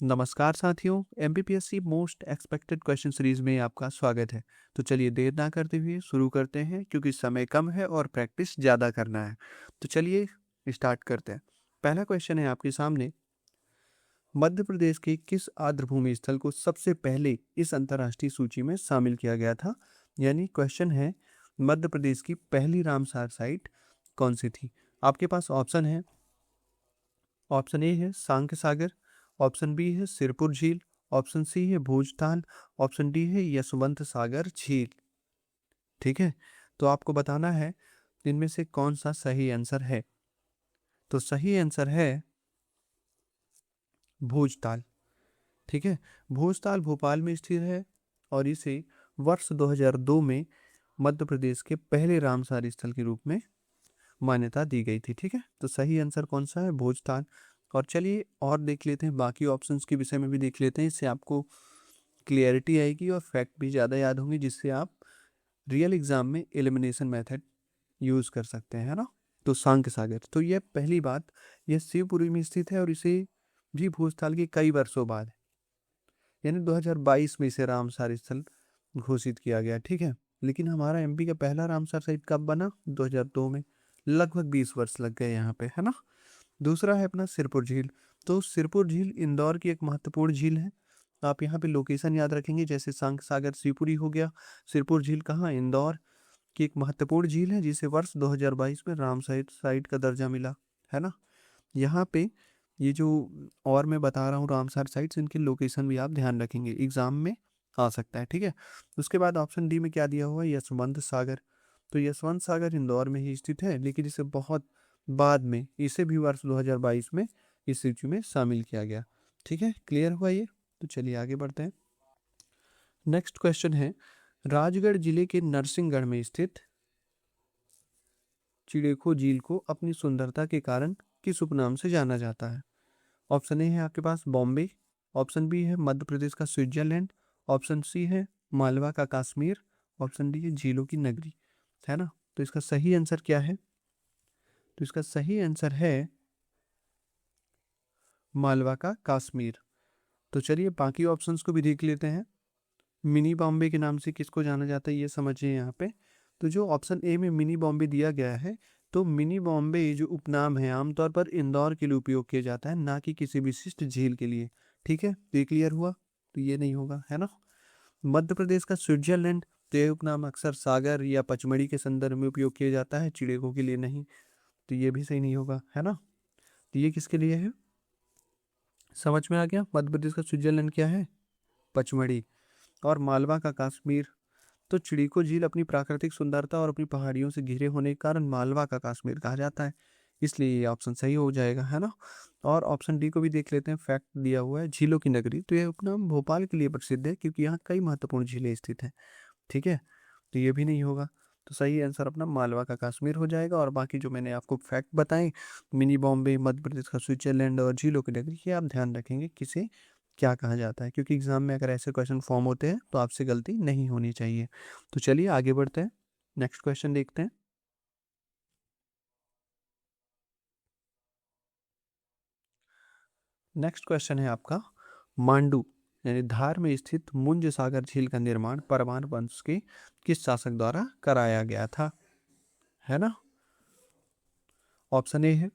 नमस्कार साथियों, MPPSC most expected question series में आपका स्वागत है। तो चलिए देर ना करते हुए शुरू करते हैं, क्योंकि समय कम है और प्रैक्टिस ज़्यादा करना है। तो चलिए स्टार्ट करते हैं। पहला क्वेश्चन है आपके सामने। मध्य प्रदेश के किस आर्द्रभूमि स्थल को सबसे पहले इस अंतर्राष्ट्रीय सूची में शामिल किया गया था? यानी क्वेश्चन है, मध्य प्रदेश की पहली रामसार साइट कौन सी थी? आपके पास ऑप्शन है। ऑप्शन ए है सांख्य सागर, ऑप्शन बी है सिरपुर झील, ऑप्शन सी है भोजताल, ऑप्शन डी है यशवंत सागर झील। ठीक है, तो आपको बताना है इनमें से कौन सा सही आंसर है। तो सही आंसर है भोजताल। ठीक है, भोजताल भोपाल में स्थित है और इसे वर्ष 2002 में मध्य प्रदेश के पहले रामसार स्थल के रूप में मान्यता दी गई थी। ठीक है, तो सही आंसर कौन सा है? भोजताल। और चलिए और देख लेते हैं, बाकी ऑप्शंस के विषय में भी देख लेते हैं। इससे आपको क्लियरिटी आएगी और फैक्ट भी ज़्यादा याद होंगे, जिससे आप रियल एग्जाम में एलिमिनेशन मेथड यूज़ कर सकते हैं, है ना। तो सांख्य सागर, तो यह पहली बात, यह शिवपुरी में स्थित है और इसे भी भूस्थल के कई वर्षों बाद, यानी 2022 में इसे रामसार स्थल घोषित किया गया। ठीक है, लेकिन हमारा एमपी का पहला रामसार साइट कब बना? 2002 में। लगभग 20 वर्ष लग गए यहाँ पे, है ना। दूसरा है अपना सिरपुर झील। तो सिरपुर झील इंदौर की एक महत्वपूर्ण झील है। आप यहाँ पे लोकेशन याद रखेंगे, जैसे सांख्य सागर शिवपुरी हो गया, सिरपुर झील कहाँ? इंदौर की एक महत्वपूर्ण झील है, जिसे वर्ष 2022 में रामसार साइट का दर्जा मिला, है ना। यहाँ पे ये जो और मैं बता रहा हूँ रामसार साइट्स, इनकी लोकेशन भी आप ध्यान रखेंगे, एग्जाम में आ सकता है। ठीक है, उसके बाद ऑप्शन डी में क्या दिया हुआ है? यशवंत सागर। तो यशवंत सागर इंदौर में ही स्थित है, लेकिन इसे बहुत बाद में, इसे भी वर्ष 2022 में इस सूची में शामिल किया गया। ठीक है, क्लियर हुआ ये? तो चलिए आगे बढ़ते हैं। नेक्स्ट क्वेश्चन है, राजगढ़ जिले के नरसिंहगढ़ में स्थित चिड़ेखो झील को अपनी सुंदरता के कारण किस उपनाम से जाना जाता है? ऑप्शन ए है आपके पास बॉम्बे, ऑप्शन बी है मध्य प्रदेश का स्विट्जरलैंड, ऑप्शन सी है मालवा का कश्मीर, ऑप्शन डी है झीलों की नगरी, है ना। तो इसका सही आंसर क्या है? तो इसका सही आंसर है मालवा का कश्मीर। तो चलिए बाकी ऑप्शंस को भी देख लेते हैं। मिनी बॉम्बे के नाम से किसको जाना जाता है, ये समझिए यहाँ पे। तो जो ऑप्शन ए में मिनी बॉम्बे दिया गया है, तो मिनी बॉम्बे जो उपनाम है आमतौर पर इंदौर के लिए उपयोग किया जाता है, ना कि किसी विशिष्ट झील के लिए। ठीक है, तो ये क्लियर हुआ। तो ये नहीं होगा, है ना। मध्य प्रदेश का स्विट्जरलैंड, तो ये उपनाम अक्सर सागर या पचमढ़ी के संदर्भ में उपयोग किया जाता है, चिड़ेकों के लिए नहीं। तो ये भी सही नहीं होगा, है ना। तो ये किसके लिए है? समझ में आ गया? मध्य प्रदेश का स्विट्जरलैंड क्या है? पचमढ़ी। और मालवा का कश्मीर, तो चिड़िको झील अपनी प्राकृतिक सुंदरता और अपनी पहाड़ियों से घिरे होने के कारण मालवा का कश्मीर कहा जाता है, इसलिए ये ऑप्शन सही हो जाएगा, है ना। और ऑप्शन डी को भी देख लेते हैं, फैक्ट दिया हुआ है झीलों की नगरी, तो ये उपनाम भोपाल के लिए प्रसिद्ध है, क्योंकि यहाँ कई महत्वपूर्ण झीलें स्थित हैं। ठीक है, तो ये भी नहीं होगा। तो सही आंसर अपना मालवा का कश्मीर हो जाएगा। और बाकी जो मैंने आपको फैक्ट बताए, मिनी बॉम्बे, मध्य प्रदेश का स्विट्जरलैंड और झीलों की नगरी, ये आप ध्यान रखेंगे किसे क्या कहा जाता है, क्योंकि एग्जाम में अगर ऐसे क्वेश्चन फॉर्म होते हैं तो आपसे गलती नहीं होनी चाहिए। तो चलिए आगे बढ़ते हैं, नेक्स्ट क्वेश्चन देखते हैं। नेक्स्ट क्वेश्चन है आपका, मांडू यानी धार में स्थित मुंज सागर झील का निर्माण परमार वंश के किस शासक द्वारा कराया गया था? है ना। ऑप्शन ए है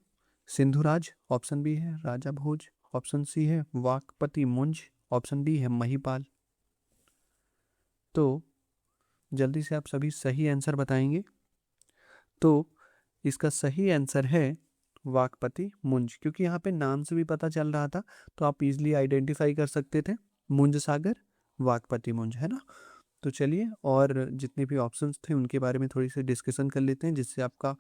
सिंधुराज, ऑप्शन बी है राजा भोज, ऑप्शन सी है वाकपति मुंज, ऑप्शन डी है महिपाल। तो जल्दी से आप सभी सही आंसर बताएंगे। तो इसका सही आंसर है वाकपति मुंज, क्योंकि यहाँ पे नाम से भी पता चल रहा था, तो आप इजीली आइडेंटिफाई कर सकते थे, मुंज सागर वाकपति मुंज, है ना। तो चलिए और जितने भी ऑप्शंस थे उनके बारे में थोड़ी सी डिस्कशन कर लेते हैं, जिससे आपका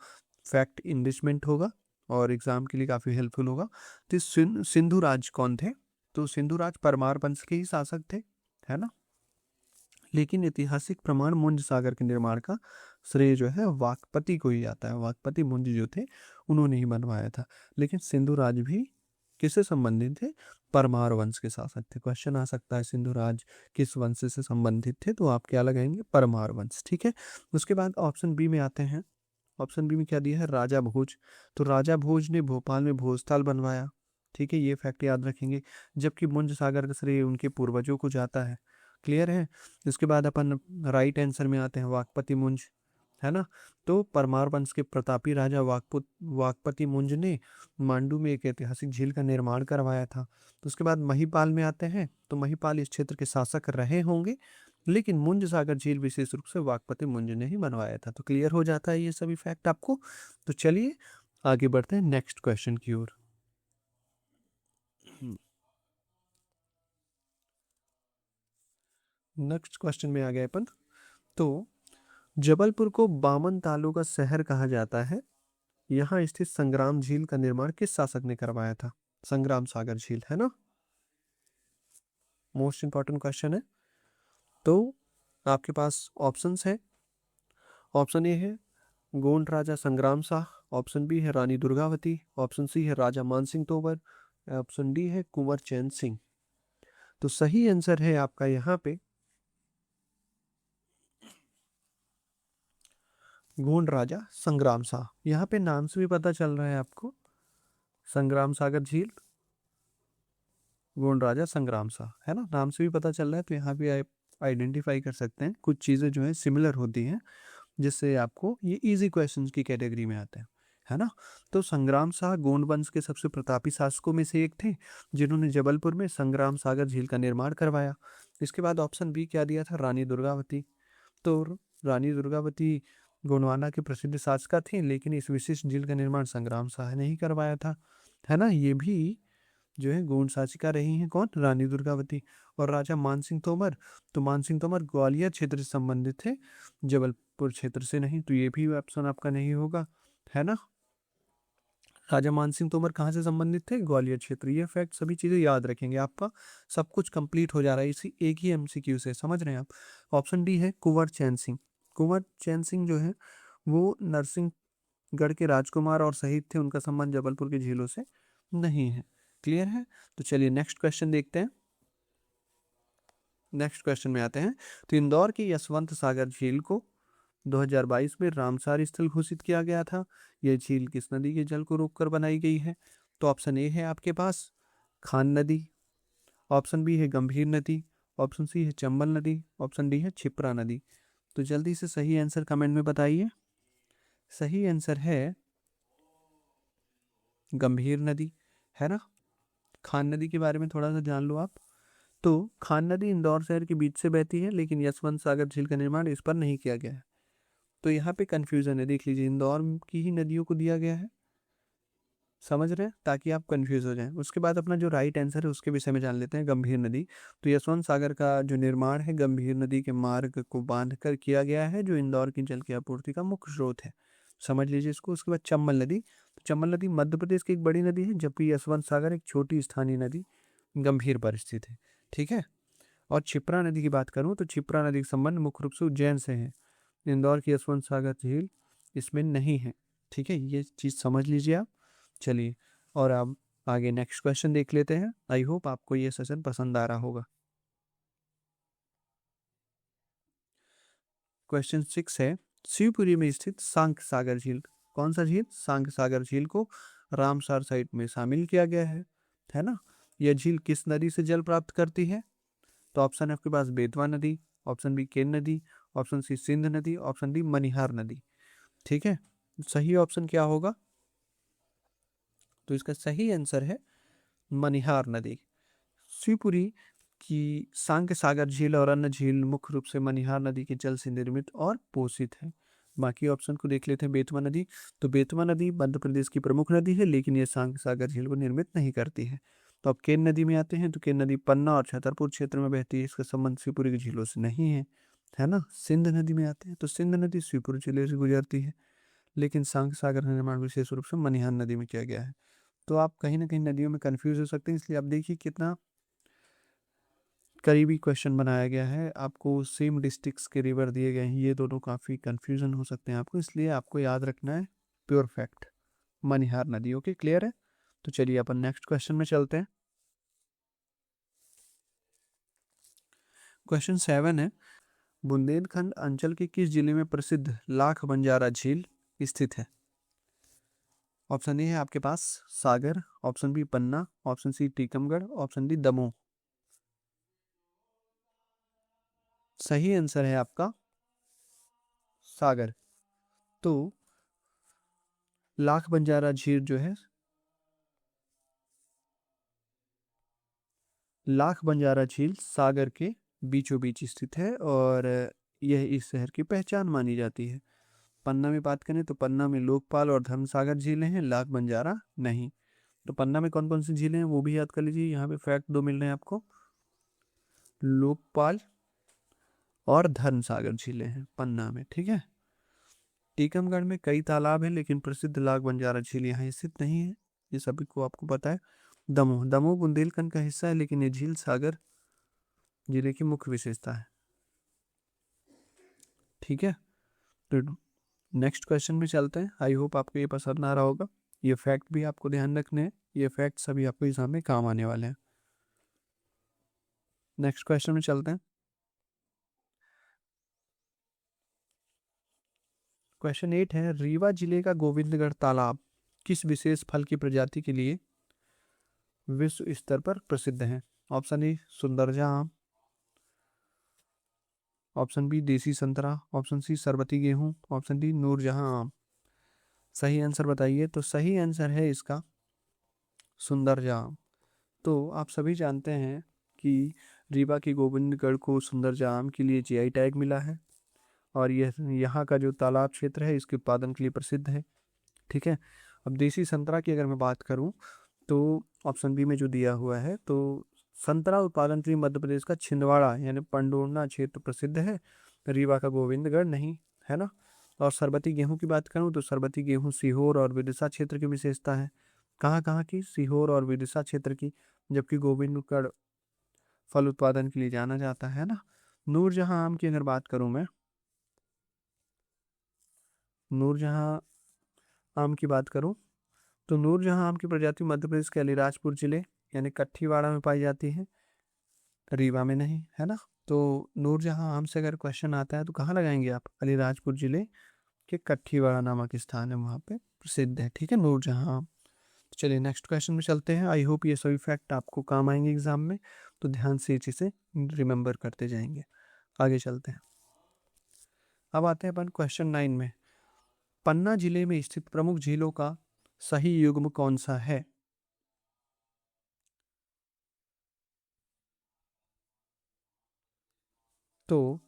फैक्ट इनरिचमेंट होगा और एग्जाम के लिए काफ़ी हेल्पफुल होगा। तो सिंधु राज कौन थे? तो सिंधु राज परमार वंश के ही शासक थे, है ना। लेकिन ऐतिहासिक प्रमाण मुंज सागर के निर्माण का श्रेय जो है वाकपति को ही आता है। वाकपति मुंज जो थे उन्होंने ही बनवाया था। लेकिन सिंधु राज भी किससे संबंधित थे? परमार वंश के शासक थे। क्वेश्चन आ सकता है सिंधु राज किस वंश से संबंधित थे, तो आप क्या लगाएंगे? परमार वंश। ठीक है, उसके बाद ऑप्शन बी में आते हैं। ऑप्शन बी में क्या दिया है? राजा भोज। तो राजा भोज ने भोपाल में भोजताल बनवाया, ठीक है, ये फैक्ट याद रखेंगे। जबकि मुंज सागर का श्रेय उनके पूर्वजों को जाता है। क्लियर है। इसके बाद अपन राइट आंसर में आते हैं, वाकपति मुंज, है ना। तो परमार वंश के प्रतापी राजा वाकपति मुंज ने मांडू में एक ऐतिहासिक झील का निर्माण करवाया था। तो उसके बाद महिपाल में आते हैं, तो महिपाल इस क्षेत्र के शासक रहे होंगे, लेकिन मुंज सागर झील विशेष रूप से वाकपति मुंज ने ही बनवाया था। तो क्लियर हो जाता है ये सभी फैक्ट आपको। तो चलिए आगे बढ़ते हैं नेक्स्ट क्वेश्चन की ओर। नेक्स्ट क्वेश्चन में आ गए अपन। तो जबलपुर को बामन तालु का शहर कहा जाता है। यहाँ स्थित संग्राम झील का निर्माण किस शासक ने करवाया था? संग्राम सागर झील, है ना। मोस्ट इंपॉर्टेंट क्वेश्चन है। तो आपके पास ऑप्शंस है। ऑप्शन ए है गोंड राजा संग्राम शाह, ऑप्शन बी है रानी दुर्गावती, ऑप्शन सी है राजा मानसिंह तोमर, ऑप्शन डी है कुंवर चैन सिंह। तो सही आंसर है आपका यहाँ पे गोंड राजा संग्राम शाह। यहाँ पे नाम से भी पता चल रहा है आपको, संग्राम सागर झील, गोंड राजा संग्राम शाह, है ना, नाम से भी पता चल रहा है। तो यहाँ भी आप आइडेंटिफाई कर सकते हैं, कुछ चीज़ें जो है सिमिलर होती हैं, जिससे आपको ये इजी क्वेश्चंस की कैटेगरी में आते हैं, है ना। तो संग्राम शाह गोंड वंश के सबसे प्रतापी शासकों में से एक थे, जिन्होंने जबलपुर में संग्राम सागर झील का निर्माण करवाया। इसके बाद ऑप्शन बी क्या दिया था, रानी दुर्गावती। तो रानी दुर्गावती गोंडवाना की प्रसिद्ध शासका थी, लेकिन इस विशिष्ट झील का निर्माण संग्राम शाह ने ही करवाया था, है ना। ये भी जो है गोंड शासिका रही हैं, कौन, रानी दुर्गावती। और राजा मानसिंह तोमर, तो मानसिंह तोमर ग्वालियर क्षेत्र से संबंधित थे, जबलपुर क्षेत्र से नहीं। तो ये भी ऑप्शन आपका नहीं होगा, है ना। राजा मानसिंह तोमर कहाँ से संबंधित थे, ग्वालियर क्षेत्र। ये फैक्ट सभी चीजें याद रखेंगे, आपका सब कुछ कंप्लीट हो जा रहा है इसी एक ही एमसीक्यू से, समझ रहे हैं आप। ऑप्शन डी है कुंवर चैन सिंह। कुंवर चैन सिंह जो है वो नरसिंहगढ़ के राजकुमार और शहीद थे, उनका संबंध जबलपुर के झीलों से नहीं है। क्लियर है। तो चलिए नेक्स्ट क्वेश्चन देखते हैं। नेक्स्ट क्वेश्चन में आते हैं। तो इंदौर की यशवंत सागर झील को 2022 में रामसार स्थल घोषित किया गया था। यह झील किस नदी के जल को रोककर बनाई गई है? तो ऑप्शन ए है आपके पास खान नदी, ऑप्शन बी है गंभीर नदी, ऑप्शन सी है चंबल नदी, ऑप्शन डी है क्षिप्रा नदी। तो जल्दी से सही आंसर कमेंट में बताइए। सही आंसर है गंभीर नदी, है ना। खान नदी के बारे में थोड़ा सा जान लो आप। तो खान नदी इंदौर शहर के बीच से बहती है, लेकिन यशवंत सागर झील का निर्माण इस पर नहीं किया गया है। तो यहाँ पे कंफ्यूजन है, देख लीजिए, इंदौर की ही नदियों को दिया गया है, समझ रहे हैं, ताकि आप कंफ्यूज हो जाएं। उसके बाद अपना जो राइट आंसर है उसके विषय में जान लेते हैं, गंभीर नदी। तो यशवंत सागर का जो निर्माण है गंभीर नदी के मार्ग को बांध कर किया गया है, जो इंदौर की जल की आपूर्ति का मुख्य स्रोत है, समझ लीजिए इसको। उसके बाद चंबल नदी, तो चंबल नदी मध्य प्रदेश की एक बड़ी नदी है, जबकि यशवंत सागर एक छोटी स्थानीय नदी गंभीर पर स्थित है, ठीक है। और क्षिप्रा नदी की बात करूं तो क्षिप्रा नदी का संबंध मुख्य रूप से उज्जैन से है, इंदौर की यशवंत सागर झील इसमें नहीं है, ठीक है, ये चीज़ समझ लीजिए आप। चलिए और अब आगे नेक्स्ट क्वेश्चन देख लेते हैं। आई होप आपको ये सेशन पसंद आ रहा होगा। क्वेश्चन 6 है, शिवपुरी में स्थित सांख सागर झील, कौन सा झील, सांख सागर झील को रामसार साइट में शामिल किया गया है ना। यह झील किस नदी से जल प्राप्त करती है? तो ऑप्शन है आपके पास बेतवा नदी, ऑप्शन बी केन नदी, ऑप्शन सी सिंध नदी, ऑप्शन डी मनिहार नदी, ठीक है। सही ऑप्शन क्या होगा? तो इसका सही आंसर है मनिहार नदी। शिवपुरी की सांक सागर झील और अन्य झील मुख्य रूप से मनिहार नदी के जल से निर्मित और पोषित है। बाकी ऑप्शन को देख लेते हैं। बेतवा नदी, तो बेतवा नदी मध्य प्रदेश की प्रमुख नदी है, लेकिन ये सांक सागर झील को निर्मित नहीं करती है। तो अब केन नदी में आते हैं। तो केन नदी पन्ना और छतरपुर क्षेत्र में बहती है, इसका संबंध शिवपुरी की झीलों से नहीं है ना। सिंध नदी में आते हैं। तो सिंध नदी शिवपुरी जिले से गुजरती है, लेकिन सांक सागर का निर्माण विशेष रूप से मनिहार नदी में किया गया है। तो आप कहीं ना कहीं नदियों में कंफ्यूज हो सकते हैं, इसलिए आप देखिए कितना करीबी क्वेश्चन बनाया गया है। आपको सेम डिस्ट्रिक्ट्स के रिवर दिए गए हैं, ये दोनों काफ़ी कंफ्यूजन हो सकते हैं आपको, इसलिए आपको याद रखना है प्योर फैक्ट मनिहार नदी। ओके, क्लियर है। तो चलिए अपन नेक्स्ट क्वेश्चन में चलते हैं। क्वेश्चन 7 है, बुंदेलखंड अंचल के किस जिले में प्रसिद्ध लाख बंजारा झील स्थित है? ऑप्शन ए है आपके पास Sagar, option B Panna, option C Tikamgarh, option D Damoh. सही आंसर है आपका सागर। तो लाख बंजारा झील जो है, लाख बंजारा झील सागर के बीचों बीच स्थित है और यह इस शहर की पहचान मानी जाती है। पन्ना में बात करें तो पन्ना में लोकपाल और धर्मसागर झीलें हैं, लाख बंजारा नहीं। तो पन्ना में कौन कौन सी झीलें हैं वो भी याद कर लीजिए, यहाँ पे फैक्ट दो मिल रहे हैं आपको। लोकपाल और धर्मसागर झीलें हैं पन्ना में, ठीक है। टीकमगढ़ में कई तालाब हैं लेकिन प्रसिद्ध लाख बंजारा झील यहाँ स्थित नहीं है, ये सभी को आपको पता है। दमोह, दमोह बुंदेलखंड का हिस्सा है लेकिन ये झील सागर जिले की मुख्य विशेषता है, ठीक है। तो नेक्स्ट क्वेश्चन में चलते हैं। आई होप आपको ये पसंद आ रहा होगा। ये फैक्ट भी आपको ध्यान रखने हैं, ये फैक्ट सभी आपको एग्जाम में काम आने वाले हैं। नेक्स्ट क्वेश्चन में चलते हैं। क्वेश्चन 8 है, रीवा जिले का गोविंदगढ़ तालाब किस विशेष फल की प्रजाति के लिए विश्व स्तर पर प्रसिद्ध है? ऑप्शन ए सुंदरजा आम, ऑप्शन बी देसी संतरा, ऑप्शन सी सरबती गेहूं, ऑप्शन डी नूरजहां आम। सही आंसर बताइए। तो सही आंसर है इसका सुंदरजा आम। तो आप सभी जानते हैं कि रीवा की गोविंदगढ़ को सुंदरजा आम के लिए जीआई टैग मिला है और यह यहाँ का जो तालाब क्षेत्र है इसके उत्पादन के लिए प्रसिद्ध है, ठीक है। अब देसी संतरा की अगर मैं बात करूं तो ऑप्शन बी में जो दिया हुआ है, तो संतरा उत्पादन के लिए मध्य प्रदेश का छिंदवाड़ा यानी पंडोरना क्षेत्र प्रसिद्ध है, रीवा का गोविंदगढ़ नहीं, है ना। और सरबती गेहूं की बात करूं तो सरबती गेहूं सीहोर और विदिशा क्षेत्र की विशेषता है। कहाँ कहाँ की? सीहोर और विदिशा क्षेत्र की। जबकि गोविंदगढ़ फल उत्पादन के लिए जाना जाता है ना। नूरजहां आम की अगर बात करूं मैं, नूरजहां आम की बात करूं तो नूरजहां आम की प्रजाति मध्य प्रदेश के अलीराजपुर जिले यानी कट्ठीवाड़ा में पाई जाती है, रीवा में नहीं, है ना। तो नूरजहां आम से अगर क्वेश्चन आता है तो कहाँ लगाएंगे आप? अलीराजपुर जिले के कट्ठीवाड़ा नामक स्थान है, वहाँ पे प्रसिद्ध है, ठीक है, नूरजहां आम। चलिए नेक्स्ट क्वेश्चन में चलते हैं। आई होप ये सभी फैक्ट आपको काम आएंगे एग्जाम में, तो ध्यान से ये चीज़ें रिमेंबर करते जाएंगे। आगे चलते हैं। अब आते हैं अपन क्वेश्चन 9 में। पन्ना जिले में स्थित प्रमुख झीलों का सही युग्म कौन सा है? तो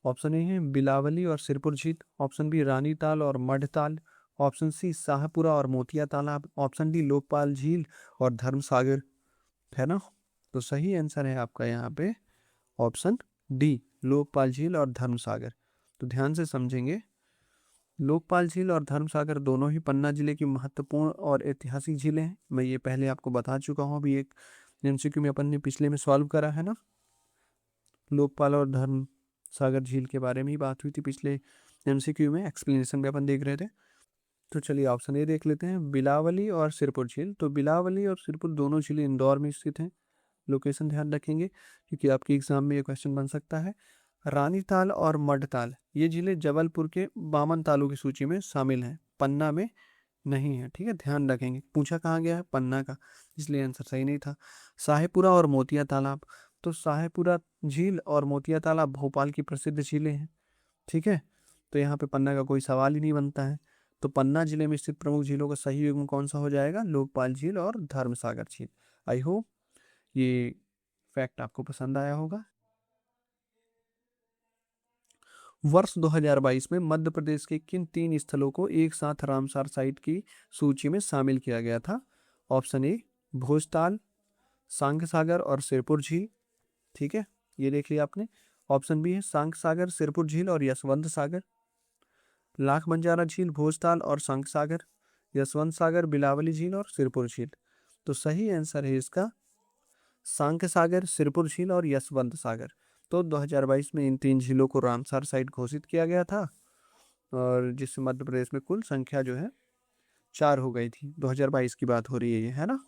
ऑप्शन ए है बिलावली और सिरपुर झील, ऑप्शन बी रानीताल और मढ़ताल, ऑप्शन सी शाहपुरा और मोतिया तालाब, ऑप्शन डी लोकपाल झील और धर्मसागर, है ना। तो सही आंसर है आपका यहाँ पे ऑप्शन डी लोकपाल झील और धर्मसागर। तो ध्यान से समझेंगे, लोकपाल झील और धर्मसागर दोनों ही पन्ना जिले की महत्वपूर्ण और ऐतिहासिक झीलें हैं। मैं ये पहले आपको बता चुका हूँ, अभी एक एमसीक्यू में अपन ने पिछले में सॉल्व करा है ना, लोकपाल और धर्मसागर झील के बारे में ही बात हुई थी पिछले एमसीक्यू में, एक्सप्लेनेशन में अपन देख रहे थे। तो चलिए ऑप्शन ए देख लेते हैं, बिलावली और सिरपुर झील। तो बिलावली और सिरपुर दोनों झीलें इंदौर में स्थित हैं, लोकेशन ध्यान रखेंगे क्योंकि आपके एग्जाम में ये क्वेश्चन बन सकता है। रानीताल और मढ़ताल ये जिले जबलपुर के बामन तालों की सूची में शामिल हैं, पन्ना में नहीं है, ठीक है, ध्यान रखेंगे। पूछा कहाँ गया है? पन्ना का, इसलिए आंसर सही नहीं था। शाहपुरा और मोतिया तालाब, तो शाहपुरा झील और मोतिया तालाब भोपाल की प्रसिद्ध झीलें हैं, ठीक है। तो यहाँ पे पन्ना का कोई सवाल ही नहीं बनता है। तो पन्ना जिले में स्थित प्रमुख झीलों का सही युग्म कौन सा हो जाएगा? लोकपाल झील और धर्मसागर झील। आई होप ये फैक्ट आपको पसंद आया होगा। वर्ष 2022 में मध्य प्रदेश के किन 3 स्थलों को एक साथ रामसार साइट की सूची में शामिल किया गया था? ऑप्शन ए भोजताल, सांग सागर और सिरपुर झील, ठीक है, ये देख लिया आपने। ऑप्शन बी है सांग सागर, सिरपुर झील और यशवंत सागर, लाख बंजारा झील, भोजताल और सांग सागर, यशवंत सागर, बिलावली झील और सिरपुर झील। तो सही आंसर है इसका सांग सागर, सिरपुर झील और यशवंत सागर। तो 2022 में इन 3 झीलों को रामसार साइट घोषित किया गया था और जिससे मध्य प्रदेश में कुल संख्या जो है 4 हो गई थी। 2022 की बात हो रही है ये, है ना।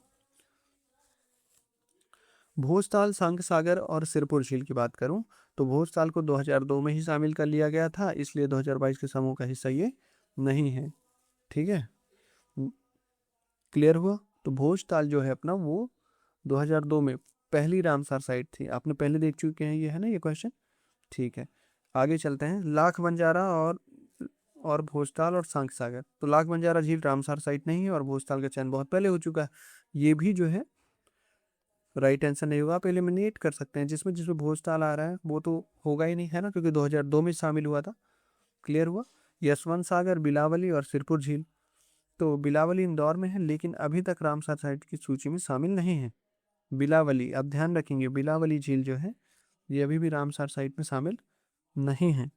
भोजताल, सांग सागर और सिरपुर झील की बात करूं तो भोजताल को 2002 में ही शामिल कर लिया गया था, इसलिए 2022 के समूह का हिस्सा ये नहीं है, ठीक है। क्लियर हुआ? तो भोजताल जो है अपना वो 2002 में पहली रामसार साइट थी। आपने पहले देख चुके हैं, ये है ना ये क्वेश्चन। ठीक है, आगे चलते हैं। लाख बंजारा और भोजताल और सांख सागर। तो लाख बंजारा झील रामसार साइट नहीं है और भोजताल का चयन बहुत पहले हो चुका है। ये भी जो है राइट आंसर नहीं होगा। आप एलिमिनेट कर सकते हैं, जिसमें जिसमें भोजताल आ रहा है वो तो होगा ही नहीं, है ना, क्योंकि 2002 में शामिल हुआ था। क्लियर हुआ? यशवंत सागर, बिलावली और सिरपुर झील। तो बिलावली इंदौर में है, लेकिन अभी तक रामसर साइट की सूची में शामिल नहीं है। बिलावली, आप ध्यान रखेंगे, बिलावली झील जो है ये अभी भी रामसर साइट में शामिल नहीं है।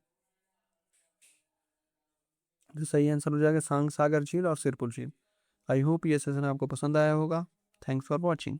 तो सही आंसर हो जाएगा सांग सागर झील और सिरपुर झील। आई होप ये सेशन आपको पसंद आया होगा। Thanks for watching.